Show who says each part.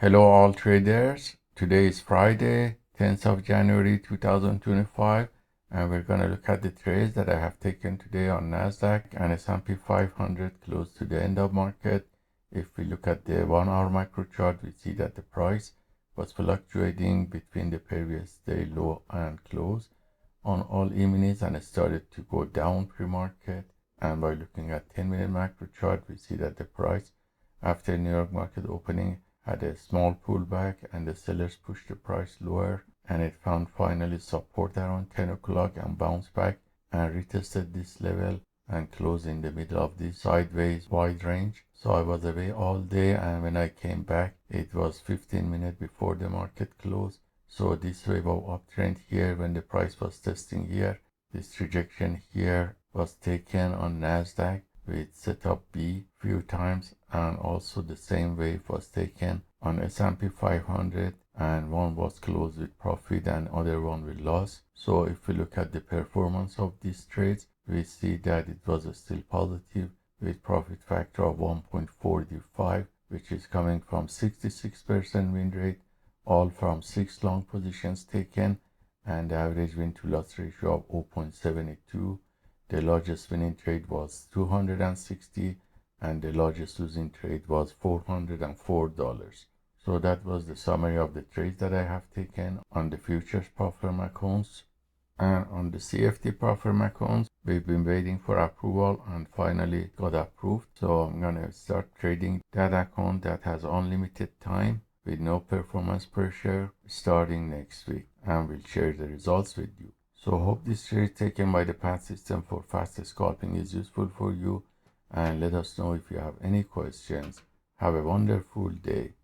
Speaker 1: Hello all traders. Today is Friday, 10th of January 2025, and we're going to look at the trades that I have taken today on Nasdaq and S&P 500 close to the end of market. If we look at the 1 hour macro chart, we see that the price was fluctuating between the previous day low and close on all E-minis, and it started to go down pre-market. And by looking at 10-minute macro chart, we see that the price after New York market opening had a small pullback and the sellers pushed the price lower, and it found finally support around 10 o'clock and bounced back and retested this level and closed in the middle of this sideways wide range. So I was away all day, and when I came back it was 15 minutes before the market closed. So this wave of uptrend here, when the price was testing here, this rejection here was taken on Nasdaq with setup B few times, and also the same wave was taken on S&P 500, and one was closed with profit and other one with loss. So if we look at the performance of these trades, we see that it was still positive with profit factor of 1.45, which is coming from 66% win rate, all from 6 long positions taken, and the average win to loss ratio of 0.72. The largest winning trade was $260, and the largest losing trade was $404. So that was the summary of the trades that I have taken on the futures prop firm accounts. And on the CFD prop firm accounts, we've been waiting for approval and finally got approved. So I'm gonna start trading that account that has unlimited time with no performance pressure starting next week, and we'll share the results with you. So hope this trade taken by the PAAT system for fast scalping is useful for you, and let us know if you have any questions. Have a wonderful day.